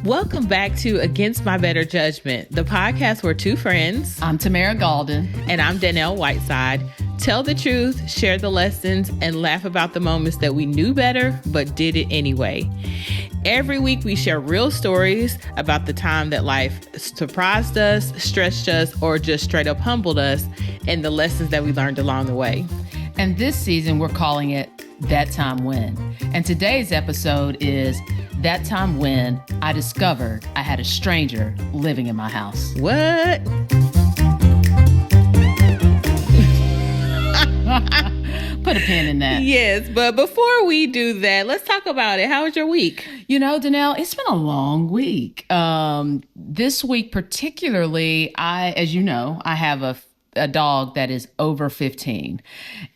Welcome back to Against My Better Judgment, the podcast where two friends, I'm Tamara Golden. and I'm Danielle Whiteside, tell the truth, share the lessons, and laugh about the moments that we knew better but did it anyway. Every week we share real stories about the time that life surprised us, stretched us, or just straight up humbled us, and the lessons that we learned along the way. And this season we're calling it That Time When. And today's episode is That Time When I Discovered I Had a Stranger Living in My House. What? Put a pin in that. Yes, but before we do that, let's talk about it. How was your week? You know, Danelle, it's been a long week. This week particularly, as you know, I have a dog that is over 15.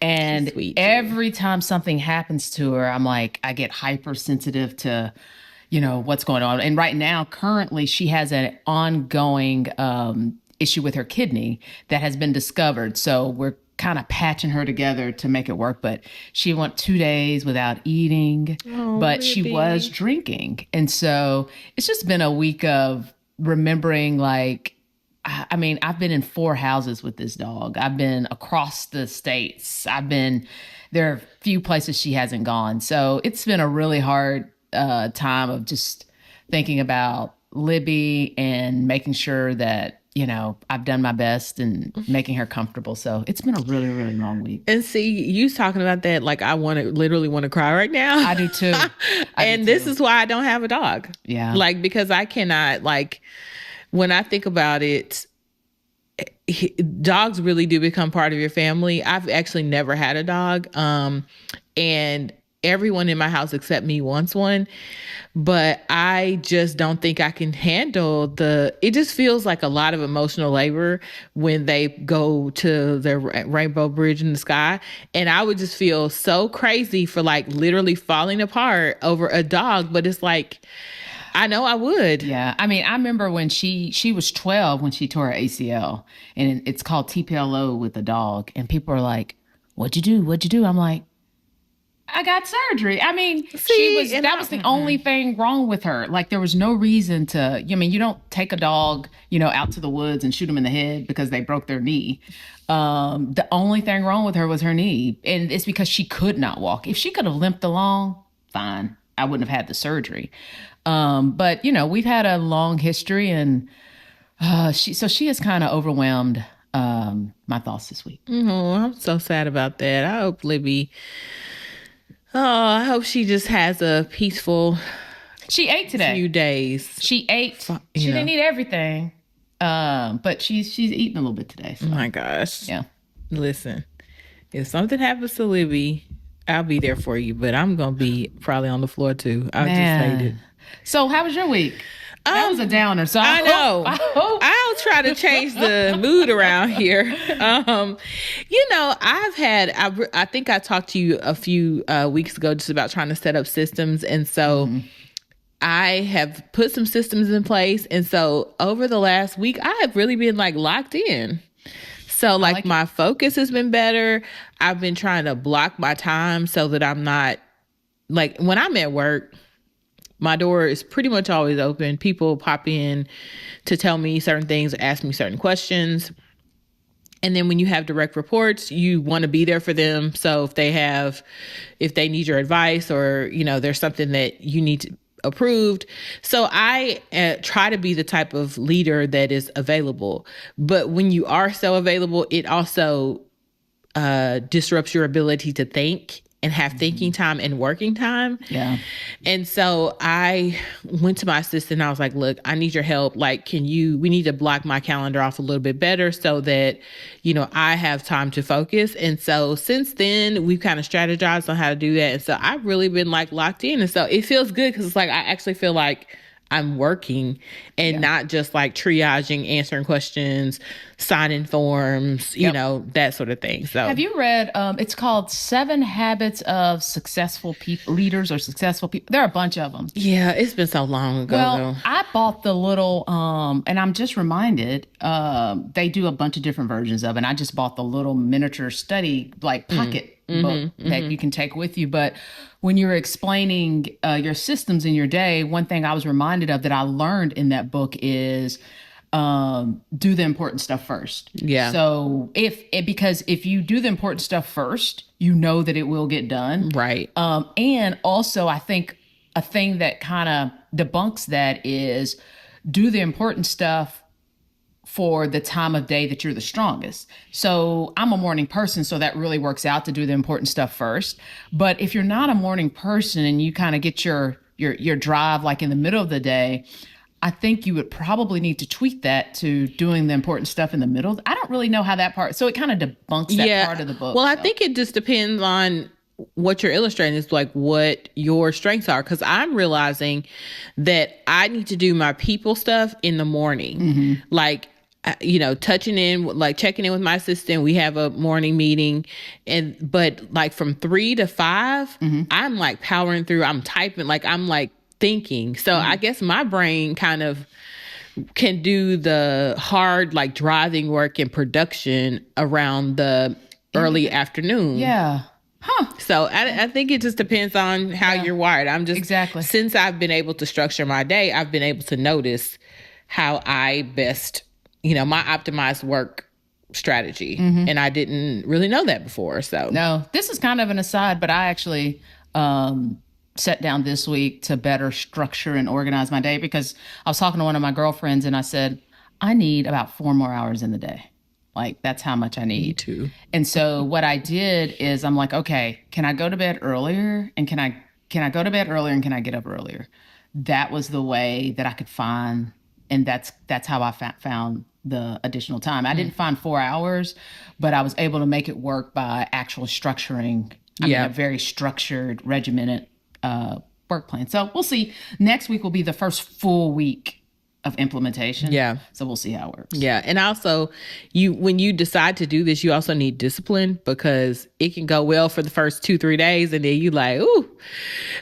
And every time something happens to her, I'm like, I get hypersensitive to, what's going on. And right now, currently, she has an ongoing issue with her kidney that has been discovered. So we're kind of patching her together to make it work. But she went 2 days without eating, but she was drinking. And so it's just been a week of remembering, I've been in 4 houses with this dog. I've been across the states. There are a few places she hasn't gone. So it's been a really hard time of just thinking about Libby and making sure that, I've done my best and making her comfortable. So it's been a really, really long week. And see, you talking about that, I literally want to cry right now. I do too. This is why I don't have a dog. Yeah. Because I cannot, when I think about it, dogs really do become part of your family. I've actually never had a dog. And everyone in my house except me wants one. But I just don't think I can handle it just feels like a lot of emotional labor when they go to the rainbow bridge in the sky. And I would just feel so crazy for literally falling apart over a dog. But it's I know I would. Yeah. I remember when she was 12 when she tore her ACL, and it's called TPLO with the dog. And people are like, what'd you do? What'd you do? I'm like, I got surgery. That was the only thing wrong with her. There was no reason to, you don't take a dog, out to the woods and shoot them in the head because they broke their knee. The only thing wrong with her was her knee. And it's because she could not walk. If she could have limped along, fine. I wouldn't have had the surgery. But we've had a long history, and she has kind of overwhelmed my thoughts this week. Oh, I'm so sad about that. I hope Libby. I hope she just has a peaceful. She ate today. Few days. She ate. She didn't eat everything, but she's eating a little bit today. So. Oh my gosh. Yeah. Listen, if something happens to Libby, I'll be there for you, but I'm going to be probably on the floor too. I just hate it. So how was your week? That was a downer. So I know. I'll try to change the mood around here. I think I talked to you a few weeks ago just about trying to set up systems. And so I have put some systems in place. And so over the last week, I have really been locked in. So my focus has been better. I've been trying to block my time so that I'm not when I'm at work, my door is pretty much always open. People pop in to tell me certain things, ask me certain questions. And then when you have direct reports, you want to be there for them. So if they need your advice or, there's something that you need approved. So I try to be the type of leader that is available. But when you are so available, it also disrupts your ability to think and have thinking time and working time. Yeah. And so I went to my assistant and I was like, look, I need your help. We need to block my calendar off a little bit better so that, I have time to focus. And so since then we've kind of strategized on how to do that. And so I've really been locked in. And so it feels good because it's I actually feel like I'm working and not just triaging, answering questions, signing forms, that sort of thing. So have you read, it's called 7 Habits of Successful Leaders or Successful People. There are a bunch of them. Yeah, it's been so long ago. Well, I bought the little, and I'm just reminded, they do a bunch of different versions of it. And I just bought the little miniature study, pocket book that you can take with you. But when you're explaining your systems in your day, one thing I was reminded of that I learned in that book is do the important stuff first. Yeah. So because if you do the important stuff first, you know that it will get done. Right. And also I think a thing that kind of debunks that is do the important stuff for the time of day that you're the strongest. So I'm a morning person, so that really works out to do the important stuff first. But if you're not a morning person and you kind of get your drive like in the middle of the day, I think you would probably need to tweak that to doing the important stuff in the middle. I don't really know how that part, so it kind of debunks that part of the book. Well, I think it just depends on what you're illustrating is like what your strengths are. Cause I'm realizing that I need to do my people stuff in the morning. Like, touching in, like checking in with my assistant. We have a morning meeting but like from 3 to 5, I'm like powering through, I'm typing, like I'm like thinking. So I guess my brain kind of can do the hard, like driving work and production around the early afternoon. Yeah. Huh. So I think it just depends on how you're wired. I'm just, since I've been able to structure my day, I've been able to notice how I best, my optimized work strategy. And I didn't really know that before. So no, this is kind of an aside, but I actually sat down this week to better structure and organize my day because I was talking to one of my girlfriends and I said, I need about 4 more hours in the day. Like, that's how much I need. Me too. And so what I did is I'm like, okay, can I go to bed earlier? And can I go to bed earlier and can I get up earlier? That was the way that I could find, and that's how I found the additional time. I didn't find 4 hours, but I was able to make it work by actually structuring a very structured, regimented work plan. So we'll see. Next week will be the first full week of implementation. Yeah. So we'll see how it works. Yeah. And also when you decide to do this, you also need discipline because it can go well for the first 2-3 days. And then you like, ooh,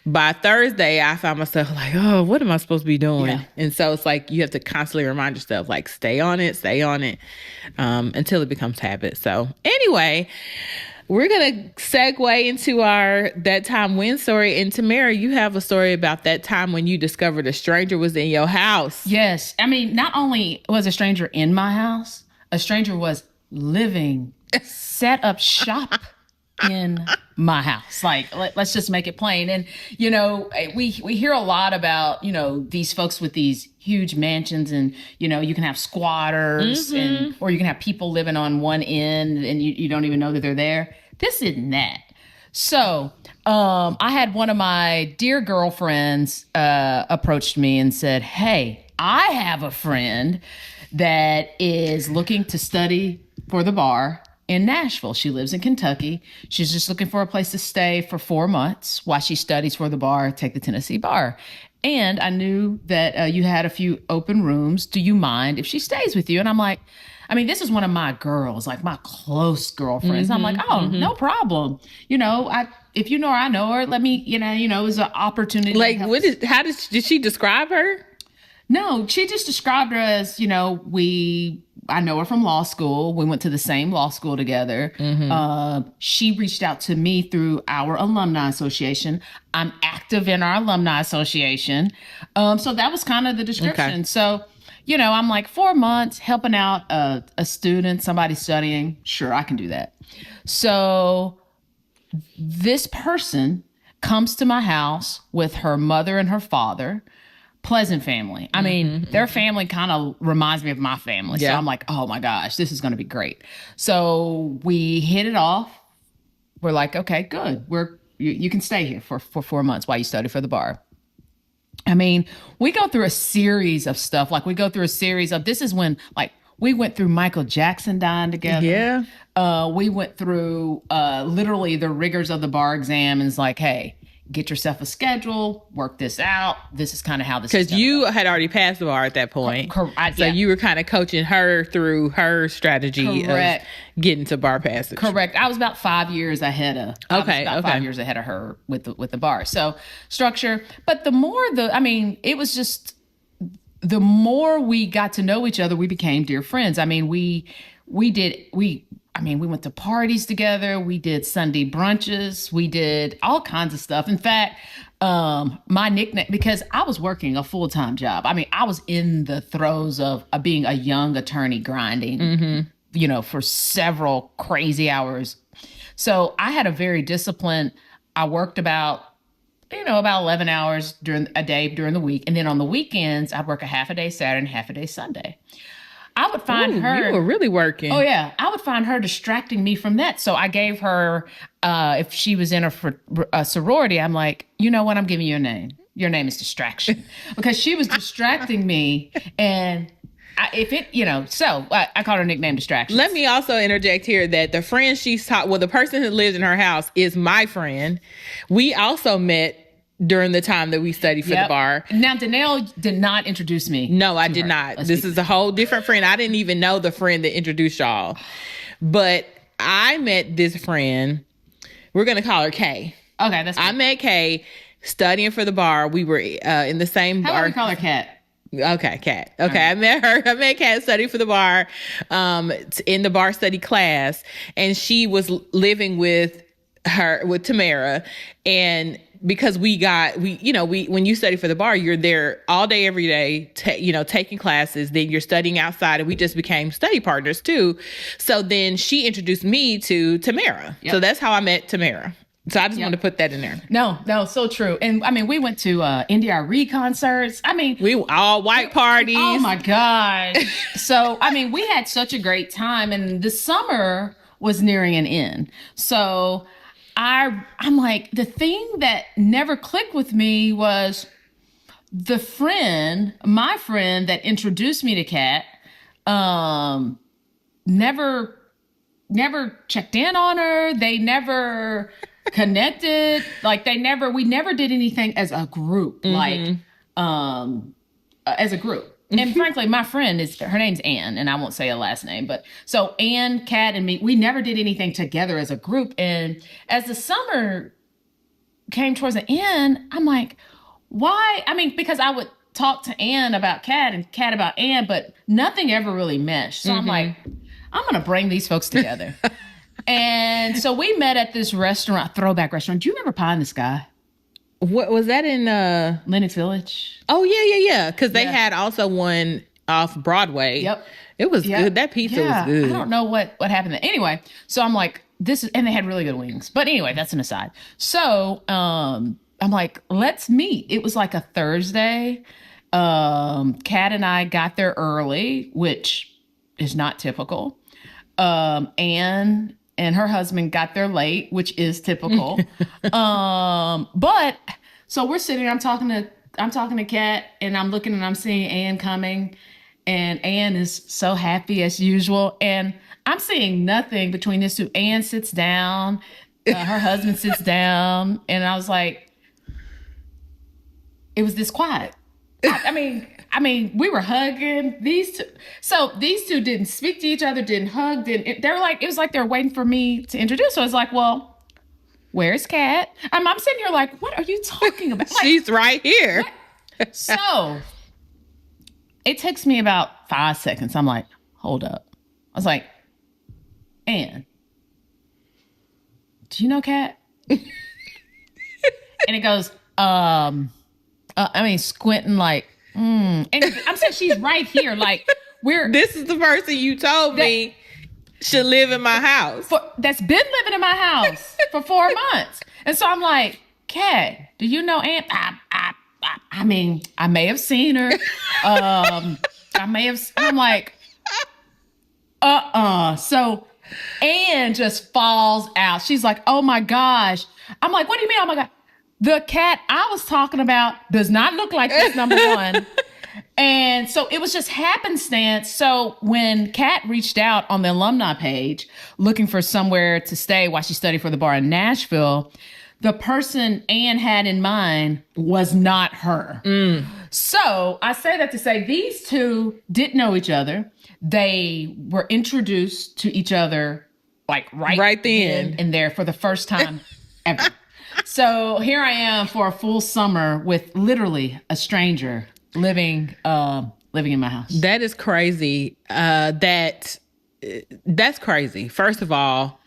by Thursday, I found myself like, oh, what am I supposed to be doing? Yeah. And so it's like, you have to constantly remind yourself, like, stay on it, until it becomes habit. So anyway, we're going to segue into our That Time When story. And Tamara, you have a story about that time when you discovered a stranger was in your house. Yes. I mean, not only was a stranger in my house, a stranger was living, set up shop in my house. Like, let's just make it plain. And, we hear a lot about, these folks with these huge mansions and, you can have squatters or you can have people living on one end and you don't even know that they're there. This isn't that. So I had one of my dear girlfriends approached me and said, hey, I have a friend that is looking to study for the bar in Nashville. She lives in Kentucky. She's just looking for a place to stay for 4 months while she studies for the bar, take the Tennessee bar. And I knew that you had a few open rooms. Do you mind if she stays with you? And I'm like, this is one of my girls, like my close girlfriends. I'm like, oh, no problem. If you know her, I know her. Let me, it was an opportunity. Like, did she describe her? No, she just described her as, I know her from law school. We went to the same law school together. She reached out to me through our alumni association. I'm active in our alumni association. So that was kind of the description. Okay. So, I'm like 4 months helping out a student, somebody studying. Sure, I can do that. So this person comes to my house with her mother and her father. Pleasant family. Their family kind of reminds me of my family. Yeah. So I'm like, oh my gosh, this is going to be great. So we hit it off. We're like, okay, good. You can stay here for 4 months while you study for the bar. We go through a series of stuff. Like we go through a series of, this is when like we went through Michael Jackson dying together. Yeah. We went through literally the rigors of the bar exam and it's like, hey, get yourself a schedule, work this out. This is kind of how this is. Because you had already passed the bar at that point. So you were kind of coaching her through her strategy of getting to bar passage. Correct. I was about 5 years ahead of. 5 years ahead of her with the bar. So structure. But the more it was just the more we got to know each other, we became dear friends. We we went to parties together. We did Sunday brunches. We did all kinds of stuff. In fact, my nickname, because I was working a full-time job. I was in the throes of being a young attorney grinding, for several crazy hours. So I had a very disciplined, I worked about 11 hours during the week. And then on the weekends, I'd work a half a day Saturday and half a day Sunday. I would find her. You were really working. Oh, yeah. I would find her distracting me from that. So I gave her, if she was in a sorority, I'm like, you know what? I'm giving you a name. Your name is Distraction. Because she was distracting me. And I called her nickname Distraction. Let me also interject here that the friend the person who lives in her house is my friend. We also met during the time that we studied for the bar. Now, Danelle did not introduce me. No, I did not. This is a whole different friend. I didn't even know the friend that introduced y'all. But I met this friend. We're going to call her Kay. Okay, that's good. I met Kay studying for the bar. We were in the same bar. How do we call her Kat? Okay, Kat. Okay, right. I met Kat studying for the bar in the bar study class. And she was living with Tamara. And because when you study for the bar, you're there all day, every day, taking classes, then you're studying outside, and we just became study partners too. So then she introduced me to Tamara. Yep. So that's how I met Tamara. So I just wanted to put that in there. No, so true. And we went to NDRE concerts. We all white parties. Oh my gosh. So, we had such a great time, and the summer was nearing an end. So I'm like, the thing that never clicked with me was my friend that introduced me to Kat, never checked in on her. They never connected. Like we never did anything as a group, as a group. And frankly, my friend her name's Ann, and I won't say a last name, but so Ann, Kat, and me, we never did anything together as a group. And as the summer came towards the end, I'm like, why? Because I would talk to Ann about Kat and Kat about Ann, but nothing ever really meshed. So I'm like, I'm going to bring these folks together. And so we met at this throwback restaurant. Do you remember Pie in the Sky? What was that in Lenox Village? Oh yeah. Because they had also one off Broadway. Yep. It was good. That pizza was good. I don't know what happened there. Anyway, so I'm like, and they had really good wings. But anyway, that's an aside. So I'm like, let's meet. It was like a Thursday. Kat and I got there early, which is not typical. Ann and her husband got there late, which is typical. But so we're sitting, I'm talking to Kat, and I'm looking and I'm seeing Ann coming, and Ann is so happy as usual. And I'm seeing nothing between these two. Ann sits down, her husband sits down, and I was like, it was this quiet. We were hugging these two. So these two didn't speak to each other, didn't hug, it was like they were waiting for me to introduce. So I was like, well, where's Kat? I'm sitting here like, what are you talking about? Like, she's right here. So it takes me about 5 seconds. I'm like, hold up. I was like, Ann, do you know Kat? And it goes, squinting like, And I'm saying she's right here. Like, this is the person you told me should live in my house. That's been living in my house for 4 months. And so I'm like, Kat, do you know Ann? I may have seen her. I'm like, So Ann just falls out. She's like, oh my gosh. I'm like, what do you mean? Oh my God. The Kat I was talking about does not look like this, number one. And so it was just happenstance. So when Kat reached out on the alumni page looking for somewhere to stay while she studied for the bar in Nashville, the person Ann had in mind was not her. So I say that to say these two didn't know each other. They were introduced to each other like right then and there for the first time ever. So here I am for a full summer with literally a stranger living in my house. That is crazy. That that's crazy. First of all,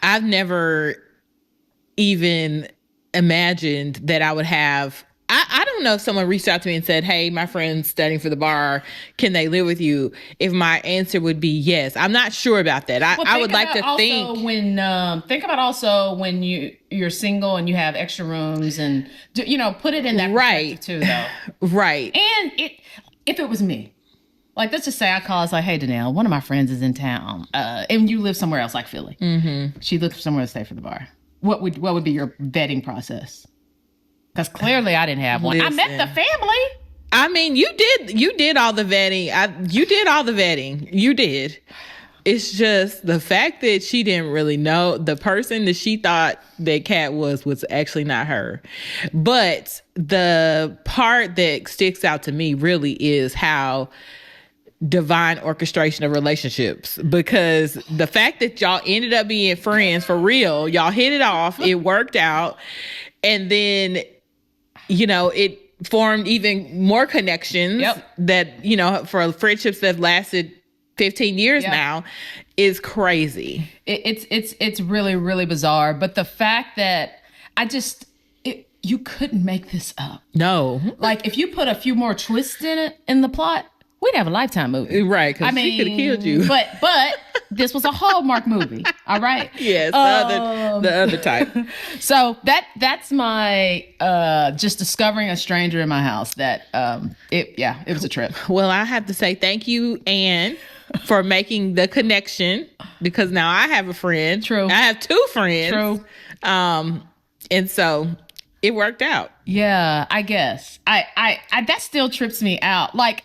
I've never even imagined that I would have. I don't know if someone reached out to me and said, hey, my friend's studying for the bar. Can they live with you? If my answer would be yes. I'm not sure about that. I would like to think. Think about also when you're single and you have extra rooms and, put it in that right perspective too, though. Right. And if it was me, like, let's just say I call, it's like, hey, Danelle, one of my friends is in town. And you live somewhere else like Philly. Mm-hmm. She looks for somewhere to stay for the bar. What would be your vetting process? Because clearly I didn't have one. Listen, I met the family. I mean, you did all the vetting. You did all the vetting. You did. It's just the fact that she didn't really know the person that she thought that Kat was actually not her. But the part that sticks out to me really is how divine orchestration of relationships, because the fact that y'all ended up being friends for real, y'all hit it off, it worked out, and then it formed even more connections that for friendships that have lasted 15 years now is crazy. It's really, really bizarre, but the fact that you couldn't make this up. No, like if you put a few more twists in the plot, we'd have a Lifetime movie. Right, because she could have killed you. But this was a Hallmark movie, all right? Yes, the other type. So that's my just discovering a stranger in my house. That it was a trip. Well, I have to say thank you, Anne, for making the connection, because now I have a friend. True. I have two friends. True. And so it worked out. Yeah, I guess. I that still trips me out. Like,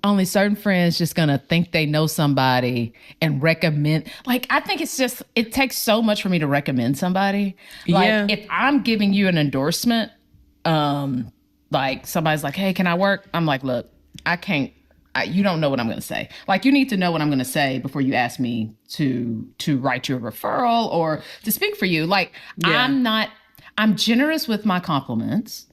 only certain friends just gonna think they know somebody and recommend. Like, I think it takes so much for me to recommend somebody. Like, if I'm giving you an endorsement, like somebody's like, hey, can I work? I'm like, look, I can't. You don't know what I'm going to say. Like, you need to know what I'm going to say before you ask me to write you a referral or to speak for you. Like, I'm generous with my compliments.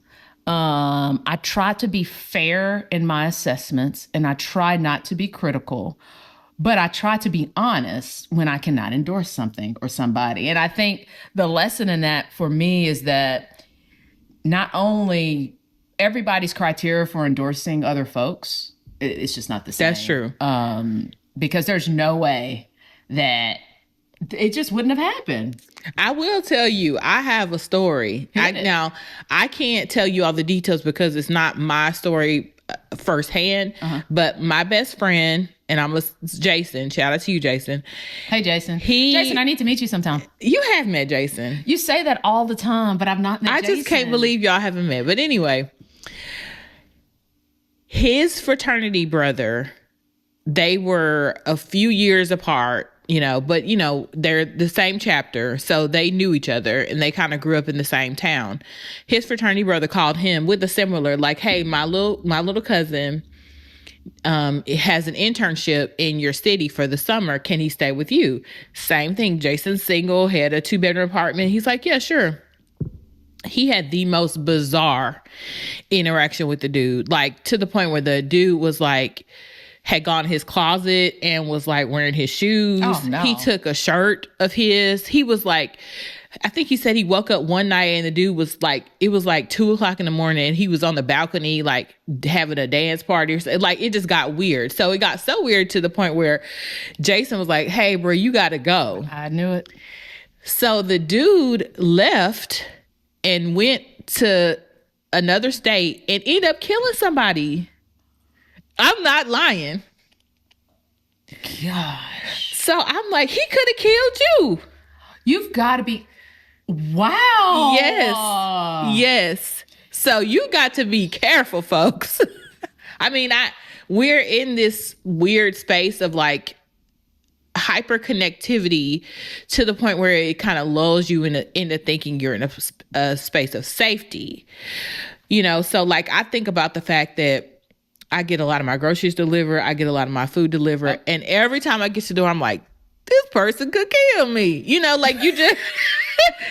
I try to be fair in my assessments, and I try not to be critical, but I try to be honest when I cannot endorse something or somebody. And I think the lesson in that for me is that not only everybody's criteria for endorsing other folks, it's just not the same. That's true. Because there's no way that it just wouldn't have happened. I will tell you, I have a story. Now, I can't tell you all the details because it's not my story firsthand, but my best friend, and Jason, shout out to you, Jason. Hey, Jason. Jason, I need to meet you sometime. You have met Jason. You say that all the time, but I've not met Jason. I just can't believe y'all haven't met. But anyway, his fraternity brother, they were a few years apart, but they're the same chapter, so they knew each other and they kind of grew up in the same town. His fraternity brother called him with a similar, like, hey, my little cousin has an internship in your city for the summer. Can he stay with you? Same thing. Jason's single, had a 2-bedroom apartment. He's like, yeah, sure. He had the most bizarre interaction with the dude, like to the point where the dude was like, had gone in his closet and was like wearing his shoes. Oh, no. He took a shirt of his. He was like, I think he said he woke up one night and the dude was like, it was like 2:00 in the morning and he was on the balcony, like having a dance party or something. Like, it just got weird. So it got so weird to the point where Jason was like, hey, bro, you got to go. I knew it. So the dude left and went to another state and ended up killing somebody. I'm not lying. Gosh. So I'm like, he could have killed you. You've got to be. Wow. Yes. So you got to be careful, folks. I mean, we're in this weird space of like hyperconnectivity to the point where it kind of lulls you into thinking you're in a space of safety. So like I think about the fact that I get a lot of my groceries delivered. I get a lot of my food delivered. And every time I get to the door, I'm like, this person could kill me. Like you just,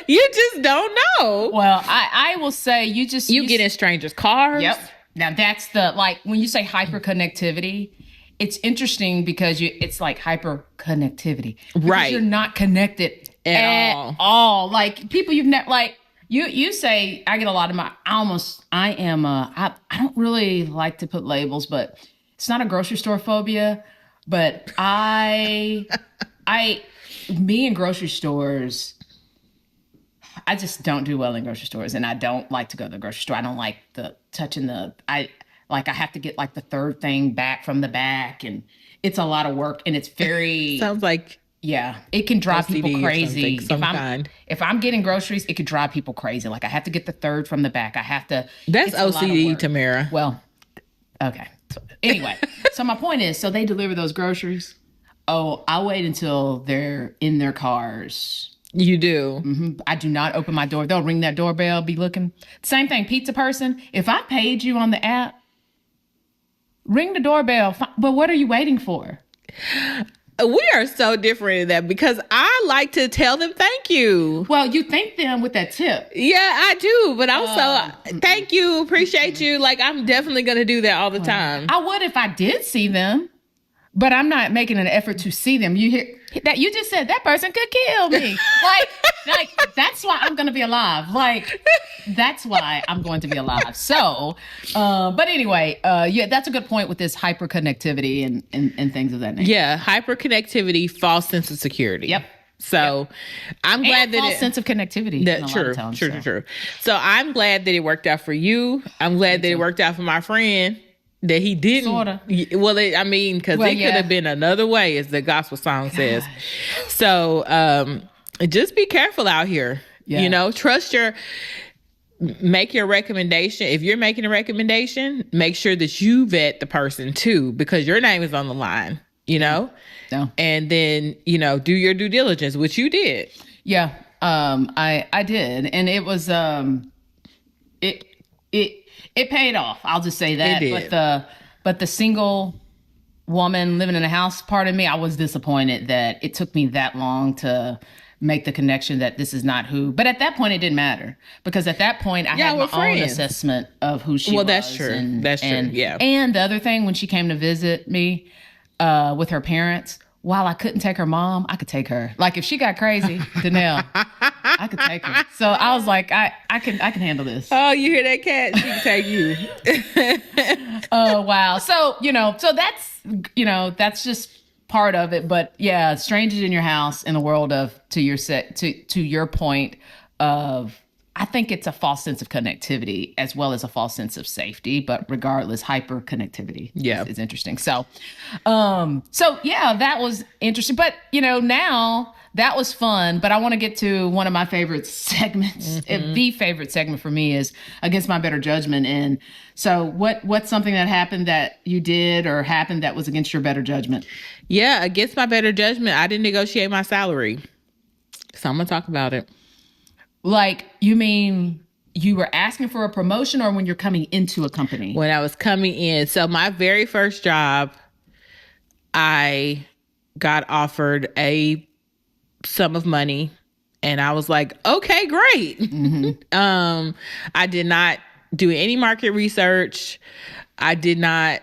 you just don't know. Well, I will say you get in strangers' cars. Yep. Now that's like when you say hyperconnectivity, it's interesting because it's like hyper connectivity. Right. You're not connected at all. Like people you've never, like you say, I get a lot of I don't really like to put labels, but it's not a grocery store phobia, but me in grocery stores, I just don't do well in grocery stores, and I don't like to go to the grocery store. I don't like the touching I have to get like the third thing back from the back, and it's a lot of work, and it's very sounds like it can drive OCD people crazy. If I'm getting groceries, it could drive people crazy. Like I have to get the third from the back. I have to. That's OCD, Tamara. Well, okay. So, anyway, so my point is, so they deliver those groceries. Oh, I wait until they're in their cars. You do. Mm-hmm. I do not open my door. They'll ring that doorbell, be looking. Same thing, pizza person. If I paid you on the app, ring the doorbell. But what are you waiting for? We are so different in that because I like to tell them thank you. Well, you thank them with that tip. Yeah, I do. But also, thank you, appreciate you. Like, I'm definitely going to do that all the time. I would if I did see them, but I'm not making an effort to see them. You hear that? You just said that person could kill me. like that's why I'm going to be alive. Like, that's why I'm going to be alive. So, but anyway, that's a good point with this hyperconnectivity and things of that nature. Yeah, hyperconnectivity, false sense of security. Yep. So I'm glad that false sense of connectivity. True. So I'm glad that it worked out for you. I'm glad that it worked out for my friend. That he didn't. Sorta. Well, because it could have been another way, as the gospel song says. So just be careful out here. Yeah. You know, make your recommendation. If you're making a recommendation, make sure that you vet the person too, because your name is on the line, you know? No. And then, do your due diligence, which you did. Yeah. I did. And it was, it paid off. I'll just say that. It did. But the single woman living in a house part of me, I was disappointed that it took me that long to make the connection that this is not who. But at that point, it didn't matter because at that point, I had my own assessment of who she was. Well, that's true. That's true. Yeah. And the other thing, when she came to visit me with her parents, while I couldn't take her mom, I could take her. Like if she got crazy, Danelle, I could take her. So I was like, I can handle this. Oh, you hear that, cat? She can take you. Oh, wow. So, that's just part of it. But yeah, strangers in your house in the world of, to your point of, I think it's a false sense of connectivity as well as a false sense of safety, but regardless, hyper connectivity is interesting. So yeah, that was interesting. But, now that was fun, but I want to get to one of my favorite segments. Mm-hmm. The favorite segment for me is Against My Better Judgment. And so what's something that happened that you did or happened that was against your better judgment? Yeah, against my better judgment, I didn't negotiate my salary. So I'm going to talk about it. Like, you mean you were asking for a promotion or when you're coming into a company? When I was coming in. So my very first job, I got offered a sum of money and I was like, okay, great. Mm-hmm. I did not do any market research. I didn't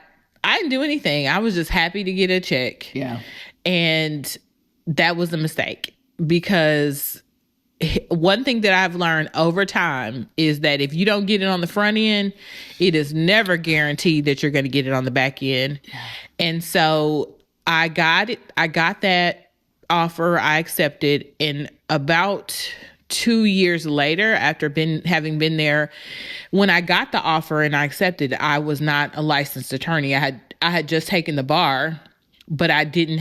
do anything. I was just happy to get a check. Yeah. And that was a mistake because one thing that I've learned over time is that if you don't get it on the front end, it is never guaranteed that you're going to get it on the back end. Yeah. And so I got it. I got that offer. I accepted. And about 2 years later, after having been there, when I got the offer and I accepted, I was not a licensed attorney. I had just taken the bar, but I didn't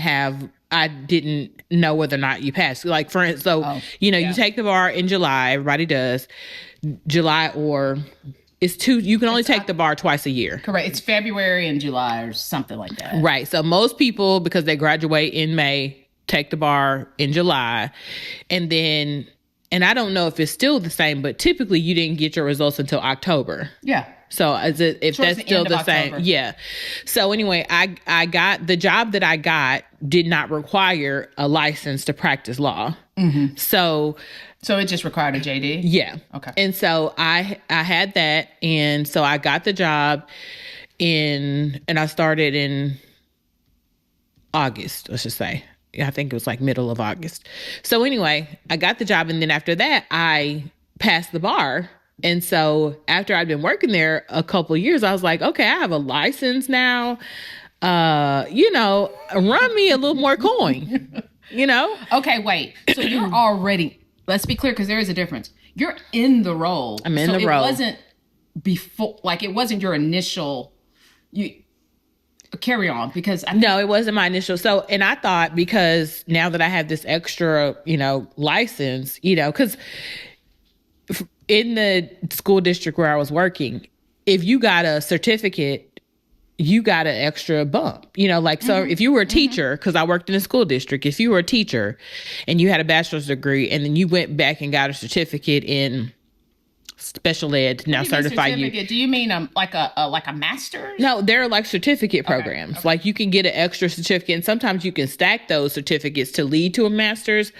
know whether or not you passed. Like, for instance, you take the bar in July, everybody does. July or it's you can only take the bar twice a year. Correct. It's February and July or something like that. Right. So most people, because they graduate in May, take the bar in July. And then, and I don't know if it's still the same, but typically you didn't get your results until October. Yeah. So if that's still the same, yeah. So anyway, I got the job that I got did not require a license to practice law. Mm-hmm. So it just required a JD? Yeah. Okay. And so I had that, and so I got the job and I started in August, let's just say. I think it was like middle of August. So anyway, I got the job. And then after that, I passed the bar. And so after I'd been working there a couple of years, I was like, okay, I have a license now. Run me a little more coin, Okay, wait. So you're already, let's be clear, because there is a difference. You're in the role. I'm in the role. It wasn't before, like it wasn't your initial, you carry on because no, it wasn't my initial. So, and I thought because now that I have this extra, license, because in the school district where I was working, if you got a certificate, you got an extra bump, so if you were a teacher, because I worked in a school district, if you were a teacher and you had a bachelor's degree and then you went back and got a certificate in special ed, now certify you. Do you mean like a master's? No, they're like certificate programs. Okay. Like you can get an extra certificate, and sometimes you can stack those certificates to lead to a master's.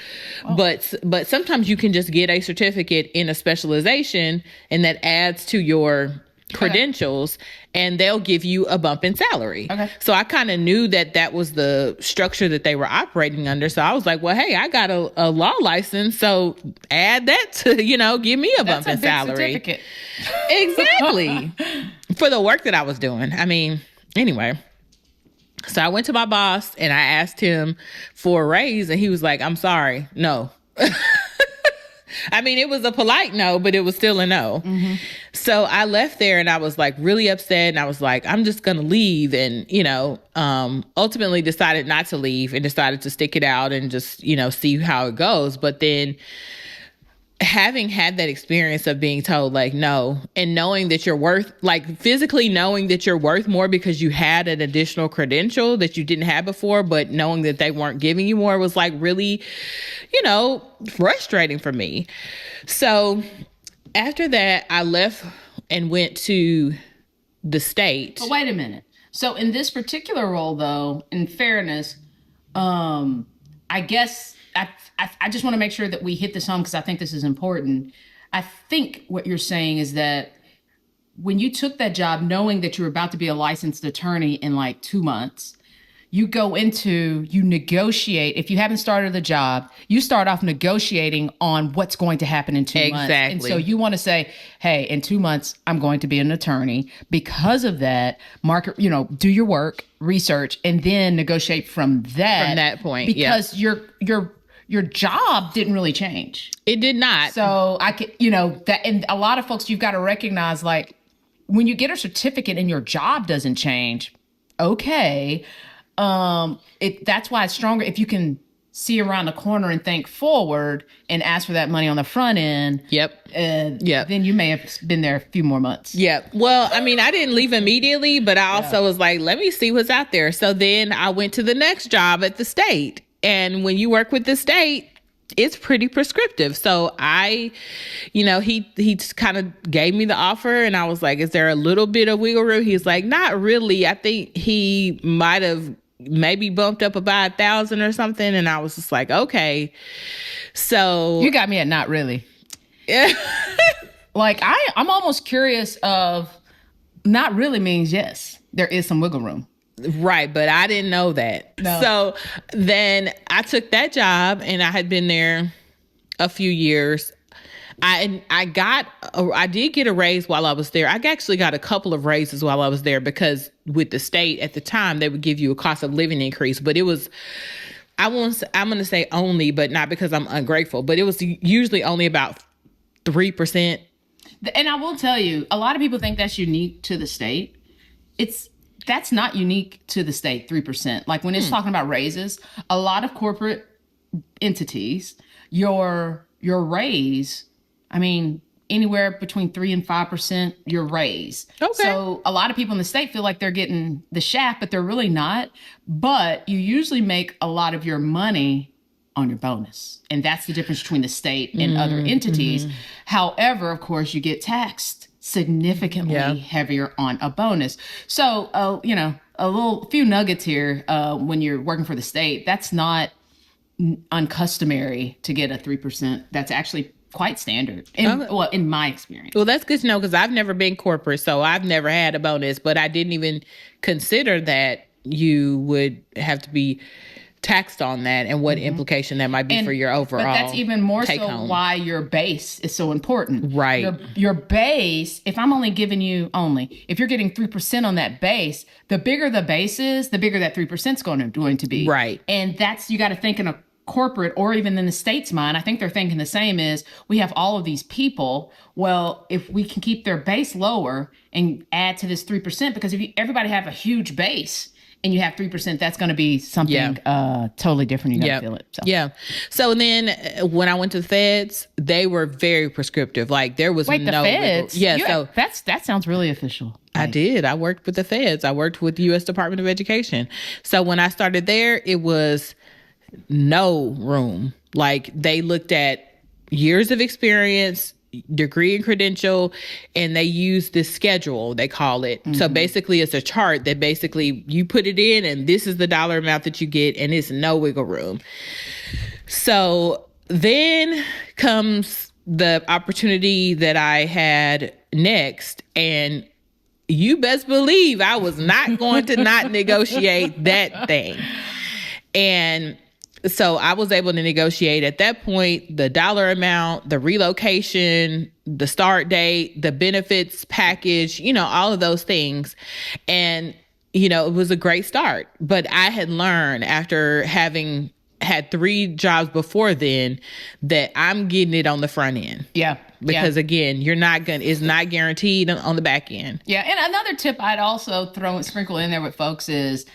Oh. But sometimes you can just get a certificate in a specialization, and that adds to your credentials, and they'll give you a bump in salary. Okay. So I kind of knew that was the structure that they were operating under. So I was like, well, hey, I got a law license, so add that to, give me a bump in salary. Certificate. Exactly. For the work that I was doing. I mean, anyway. So I went to my boss and I asked him for a raise, and he was like, I'm sorry, no. I mean, it was a polite no, but it was still a no. Mm-hmm. So I left there and I was like really upset, and I was like, I'm just going to leave. And, ultimately decided not to leave and decided to stick it out and just, see how it goes. But then having had that experience of being told like no, and knowing that you're worth, like physically knowing that you're worth more because you had an additional credential that you didn't have before, but knowing that they weren't giving you more was like really, frustrating for me. So after that, I left and went to the state. But wait a minute. So in this particular role, though, in fairness, I guess I just want to make sure that we hit this home because I think this is important. I think what you're saying is that when you took that job, knowing that you were about to be a licensed attorney in like 2 months, you negotiate. If you haven't started the job, you start off negotiating on what's going to happen in 2 months. Exactly. And so you want to say, hey, in 2 months, I'm going to be an attorney. Because of that, do your work, research, and then negotiate from that. From that point, because your job didn't really change. It did not. So I could, that, and a lot of folks, you've got to recognize, like, when you get a certificate and your job doesn't change, okay. That's why it's stronger if you can see around the corner and think forward and ask for that money on the front end. Yep. Then you may have been there a few more months. Yep. Well, I mean, I didn't leave immediately, but I also was like, let me see what's out there. So then I went to the next job at the state. And when you work with the state, it's pretty prescriptive. So he kind of gave me the offer, and I was like, is there a little bit of wiggle room? He's like, not really. I think he might have maybe bumped up about 1,000 or something. And I was just like, okay. So you got me at not really. Like I'm almost curious of not really means yes, there is some wiggle room. Right. But I didn't know that. No. So then I took that job, and I had been there a few years. I did get a raise while I was there. I actually got a couple of raises while I was there because with the state at the time, they would give you a cost of living increase. But it was, I'm going to say only, but not because I'm ungrateful, but it was usually only about 3%. And I will tell you, a lot of people think that's unique to the state. That's not unique to the state, 3%. Like when it's talking about raises, a lot of corporate entities, your raise, I mean, anywhere between 3 and 5%, your raise. Okay. So a lot of people in the state feel like they're getting the shaft, but they're really not. But you usually make a lot of your money on your bonus. And that's the difference between the state and other entities. Mm-hmm. However, of course, you get taxed significantly heavier on a bonus. So, a few nuggets here. When you're working for the state, that's not uncustomary to get a 3%. That's actually quite standard in my experience. Well, that's good to know because I've never been corporate, so I've never had a bonus, but I didn't even consider that you would have to be taxed on that and what implication that might be for your overall. But that's even more so home. Why your base is so important. Right. Your base, if I'm only giving you if you're getting 3% on that base, the bigger the base is, the bigger that 3% is going to be. Right. And that's, you got to think in a corporate or even in the state's mind, I think they're thinking the same, is we have all of these people. Well, if we can keep their base lower and add to this 3%, because if everybody have a huge base and you have 3%, that's going to be something totally different. You got to feel it. So. Yeah. So then when I went to the feds, they were very prescriptive. Like there was the feds? That sounds really official. I did. I worked with the feds. I worked with the U.S. Department of Education. So when I started there, it was no room. Like they looked at years of experience, degree and credential, and they use this schedule, they call it. So basically it's a chart that basically you put it in and this is the dollar amount that you get, and it's no wiggle room. So then comes the opportunity that I had next, and you best believe I was not going to not negotiate that thing. And so I was able to negotiate at that point the dollar amount, the relocation, the start date, the benefits package, all of those things. And, it was a great start. But I had learned after having had 3 jobs before then that I'm getting it on the front end. Yeah. Because again, it's not guaranteed on the back end. Yeah. And another tip I'd also sprinkle in there with folks is,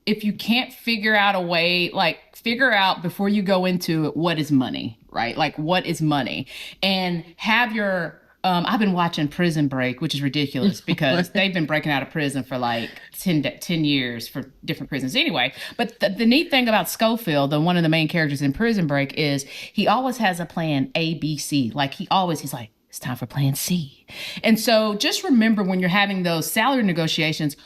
if you can't figure out a way, figure out before you go into it, what is money, right? Like, what is money? And have your, I've been watching Prison Break, which is ridiculous because they've been breaking out of prison for 10 years for different prisons. Anyway, but the neat thing about Schofield, one of the main characters in Prison Break, is he always has a plan A, B, C. He's like, it's time for plan C. And so just remember when you're having those salary negotiations,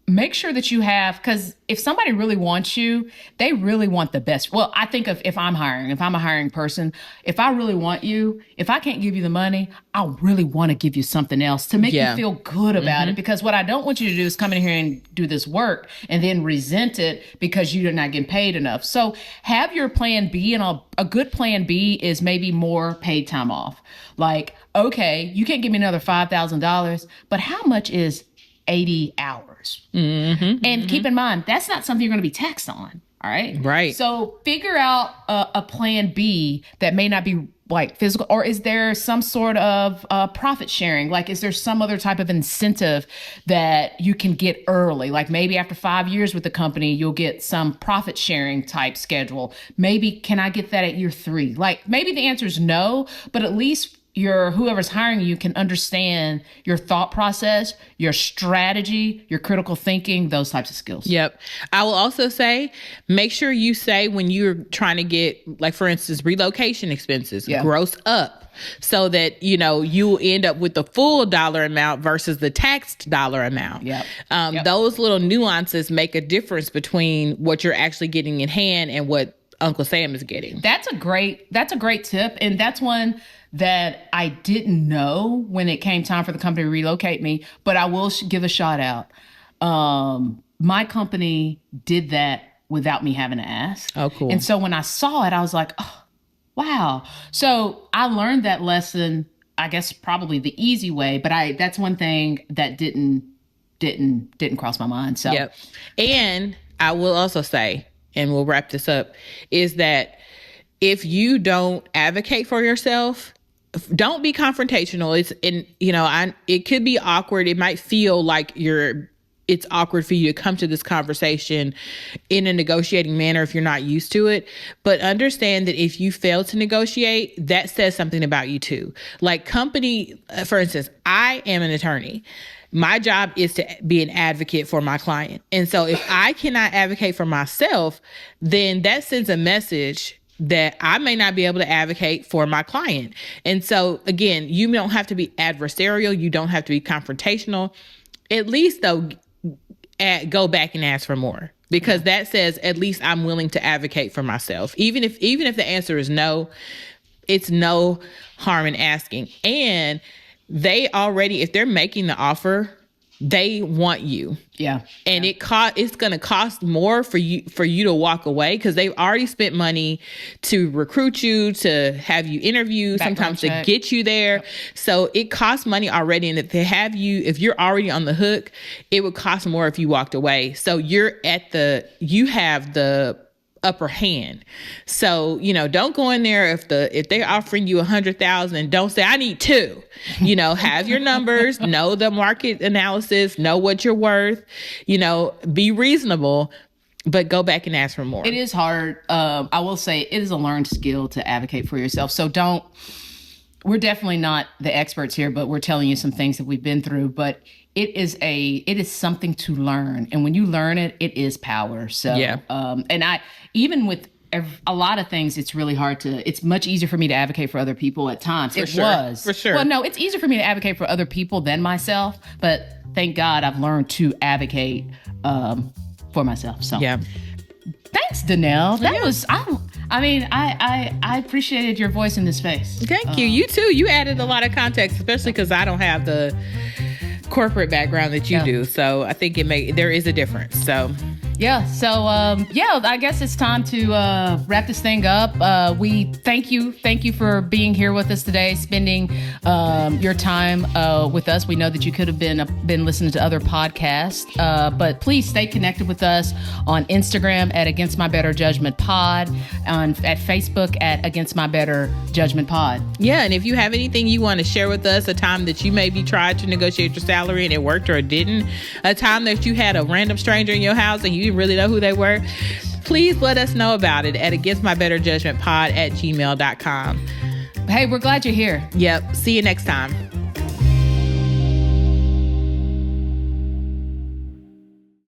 make sure that you have, because if somebody really wants you, they really want the best. Well, I think if I'm a hiring person, if I really want you, if I can't give you the money, I really want to give you something else to make you feel good about it. Because what I don't want you to do is come in here and do this work and then resent it because you're not getting paid enough. So have your plan B, and a good plan B is maybe more paid time off. Like, okay, you can't give me another $5,000, but how much is 80 hours? And keep in mind, that's not something you're going to be taxed on. All right. Right. So figure out a plan B that may not be physical, or is there some sort of profit sharing? Is there some other type of incentive that you can get early? Maybe after 5 years with the company, you'll get some profit sharing type schedule. Maybe can I get that at year 3? Maybe the answer is no, but at least whoever's hiring you can understand your thought process, your strategy, your critical thinking, those types of skills. Yep. I will also say, make sure you say when you're trying to get, for instance, relocation expenses, gross up, so that, you'll end up with the full dollar amount versus the taxed dollar amount. Yep. Those little nuances make a difference between what you're actually getting in hand and what Uncle Sam is getting. That's a great tip. And that's one that I didn't know when it came time for the company to relocate me, but I will give a shout out. My company did that without me having to ask. Oh, cool. And so when I saw it, I was like, oh, wow. So I learned that lesson, I guess probably the easy way, but that's one thing that didn't cross my mind. So, yep. And I will also say, and we'll wrap this up, is that if you don't advocate for yourself, don't be confrontational. It could be awkward. It might feel like it's awkward for you to come to this conversation in a negotiating manner if you're not used to it. But understand that if you fail to negotiate, that says something about you too. For instance, I am an attorney. My job is to be an advocate for my client. And so if I cannot advocate for myself, then that sends a message that I may not be able to advocate for my client. And so again, you don't have to be adversarial. You don't have to be confrontational. At least though, go back and ask for more, because that says at least I'm willing to advocate for myself. Even if the answer is no, it's no harm in asking. And if they're making the offer, they want you. Yeah. And it's going to cost more for you to walk away, because they've already spent money to recruit you, to have you interview, sometimes to get you there. Yep. So it costs money already. And if you're already on the hook, it would cost more if you walked away. So you have the upper hand. So, don't go in there if they're offering you 100,000, don't say, I need 2. Have your numbers, know the market analysis, know what you're worth, be reasonable, but go back and ask for more. It is hard. I will say it is a learned skill to advocate for yourself. So we're definitely not the experts here, but we're telling you some things that we've been through, but it is something to learn. And when you learn it, it is power. So, yeah. Even with a lot of things, it's really hard it's much easier for me to advocate for other people at times. For sure. Well, no, it's easier for me to advocate for other people than myself, but thank God I've learned to advocate for myself. So, yeah. Thanks, Danelle. That was, I appreciated your voice in this space. Thank you. You too. You added a lot of context, especially because I don't have the corporate background that you do. So I think there is a difference. So yeah. So I guess it's time to wrap this thing up. We thank you for being here with us today, spending your time with us. We know that you could have been listening to other podcasts, but please stay connected with us on Instagram at Against My Better Judgment Pod, at Facebook at Against My Better Judgment Pod. Yeah, and if you have anything you want to share with us, a time that you maybe tried to negotiate your salary and it worked or it didn't, a time that you had a random stranger in your house and you didn't really know who they were, please let us know about it at againstmybetterjudgmentpod@gmail.com. Hey, we're glad you're here. Yep. See you next time.